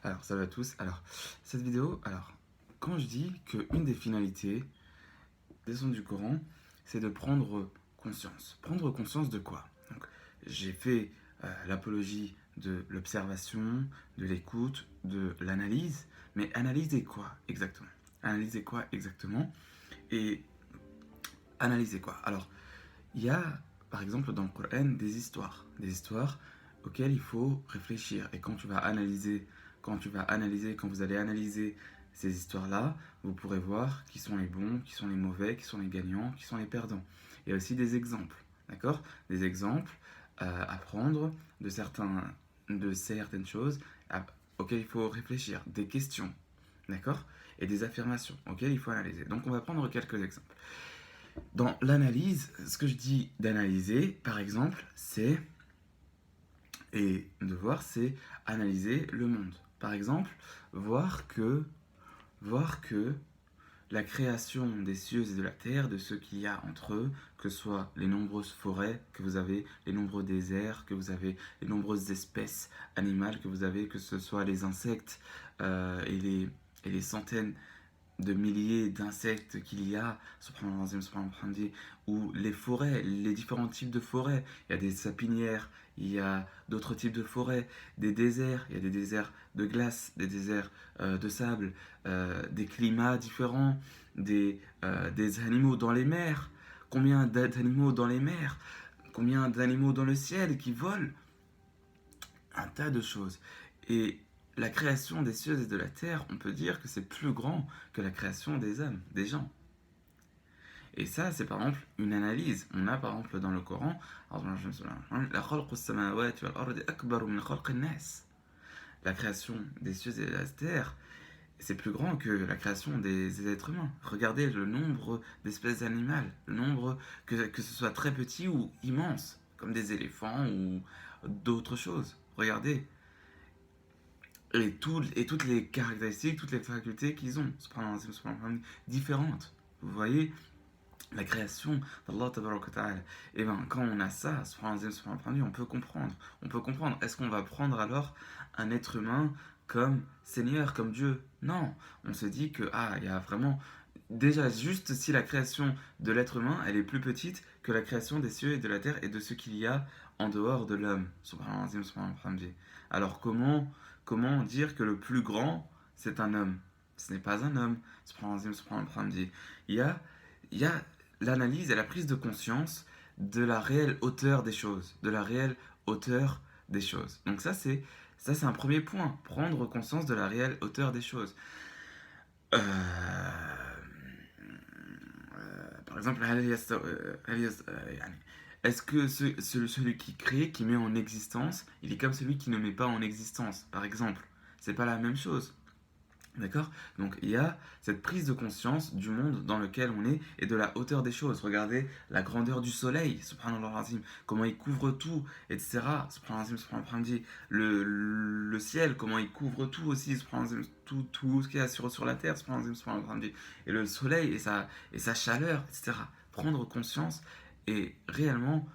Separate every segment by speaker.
Speaker 1: Alors, salut à tous. Alors, cette vidéo, quand je dis qu'une des finalités des sons du Coran, c'est de prendre conscience. Prendre conscience de quoi? Donc, j'ai fait l'apologie de l'observation, de l'écoute, de l'analyse, mais analyser quoi exactement? Analyser quoi exactement? Et analyser quoi? Alors, il y a, par exemple, dans le Coran, des histoires auxquelles il faut réfléchir. Et quand vous allez analyser ces histoires-là, vous pourrez voir qui sont les bons, qui sont les mauvais, qui sont les gagnants, qui sont les perdants. Il y a aussi des exemples, d'accord? Des exemples à prendre de certaines choses auxquelles il faut réfléchir, des questions, d'accord? Et des affirmations auxquelles il faut analyser. Donc on va prendre quelques exemples. Dans l'analyse, ce que je dis d'analyser, par exemple, c'est analyser le monde. Par exemple, voir que, voir que la création des cieux et de la terre, de ce qu'il y a entre eux, que ce soit les nombreuses forêts que vous avez, les nombreux déserts que vous avez, les nombreuses espèces animales que vous avez, que ce soit les insectes et les centaines de milliers d'insectes qu'il y a, ou les forêts, les différents types de forêts. Il y a des sapinières, il y a d'autres types de forêts, des déserts, il y a des déserts de glace, des déserts de sable, des climats différents, des animaux dans les mers. Combien d'animaux dans les mers? Combien d'animaux dans le ciel qui volent? Un tas de choses. Et la création des cieux et de la terre, on peut dire que c'est plus grand que la création des hommes, des gens. Et ça, c'est par exemple une analyse. On a par exemple dans le Coran, la création des cieux et de la terre, c'est plus grand que la création des êtres humains. Regardez le nombre d'espèces animales, le nombre, que ce soit très petit ou immense, comme des éléphants ou d'autres choses. Regardez, et toutes les caractéristiques, toutes les facultés qu'ils ont, différentes. Vous voyez la création d'Allah Tabaraka wa Ta'ala. Et bien, quand on a ça, on peut comprendre. On peut comprendre. Est-ce qu'on va prendre alors un être humain comme Seigneur, comme Dieu? Non. On se dit que, il y a vraiment. Déjà, juste si la création de l'être humain, elle est plus petite que la création des cieux et de la terre et de ce qu'il y a en dehors de l'homme. Alors, comment dire que le plus grand, c'est un homme? Ce n'est pas un homme. Il y a, il y a l'analyse et la prise de conscience de la réelle hauteur des choses, de la réelle hauteur des choses. Donc ça c'est un premier point, prendre conscience de la réelle hauteur des choses. Euh, Par exemple, est-ce que celui qui crée, qui met en existence, il est comme celui qui ne met pas en existence, par exemple? C'est pas la même chose. D'accord? Donc il y a cette prise de conscience du monde dans lequel on est et de la hauteur des choses. Regardez la grandeur du soleil, subhanallah azim, comment il couvre tout, etc. Subhanallah azim, subhanallah azim. Le ciel, comment il couvre tout aussi, subhanallah azim, tout ce qu'il y a sur la terre, subhanallah azim, subhanallah azim. Et le soleil et sa chaleur, etc. Prendre conscience et réellement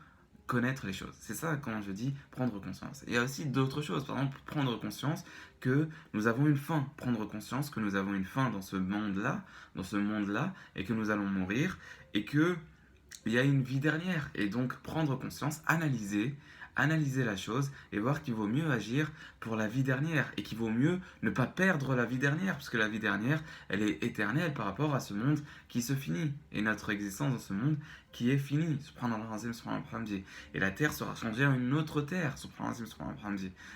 Speaker 1: connaître les choses. C'est ça quand je dis prendre conscience. Il y a aussi d'autres choses, par exemple prendre conscience que nous avons une fin, prendre conscience que nous avons une fin dans ce monde-là, et que nous allons mourir, et que il y a une vie dernière. Et donc prendre conscience, analyser la chose et voir qu'il vaut mieux agir pour la vie dernière et qu'il vaut mieux ne pas perdre la vie dernière, parce que la vie dernière, elle est éternelle par rapport à ce monde qui se finit et notre existence dans ce monde qui est fini. Et la terre sera changée en une autre terre.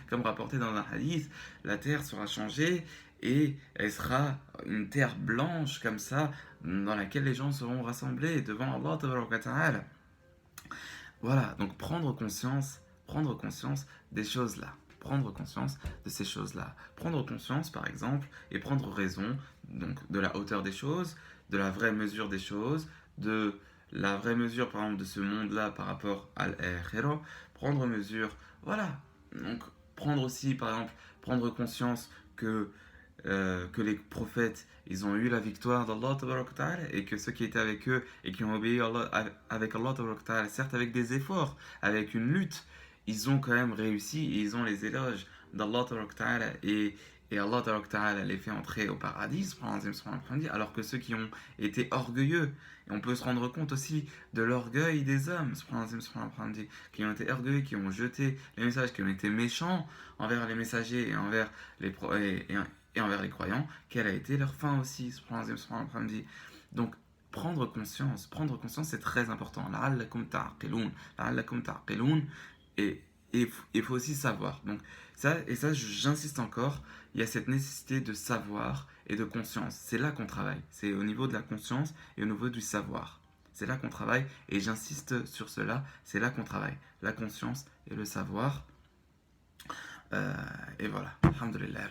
Speaker 1: Comme rapporté dans un hadith, la terre sera changée et elle sera une terre blanche comme ça dans laquelle les gens seront rassemblés devant Allah Ta'ala. Voilà, donc prendre conscience des choses-là, prendre conscience de ces choses-là, prendre conscience par exemple et prendre raison donc de la hauteur des choses, de la vraie mesure des choses, de la vraie mesure par exemple de ce monde-là par rapport à l'akhirah, prendre mesure, voilà, donc prendre aussi par exemple prendre conscience que les prophètes, ils ont eu la victoire d'Allah Ta'ala, et que ceux qui étaient avec eux et qui ont obéi avec Allah Ta'ala, certes avec des efforts, avec une lutte, ils ont quand même réussi et ils ont les éloges d'Allah Ta'ala et Allah Ta'ala les fait entrer au paradis, alors que ceux qui ont été orgueilleux, et on peut se rendre compte aussi de l'orgueil des hommes, qui ont été orgueilleux, qui ont jeté les messages, qui ont été méchants envers les messagers et envers les, et envers les croyants, quelle a été leur fin aussi. Donc, prendre conscience, c'est très important. La'allakum ta'qiloun, et il faut aussi savoir. Donc, ça, j'insiste encore, il y a cette nécessité de savoir et de conscience. C'est là qu'on travaille. C'est au niveau de la conscience et au niveau du savoir. C'est là qu'on travaille, et j'insiste sur cela, c'est là qu'on travaille. La conscience et le savoir. Et voilà. Alhamdulillah.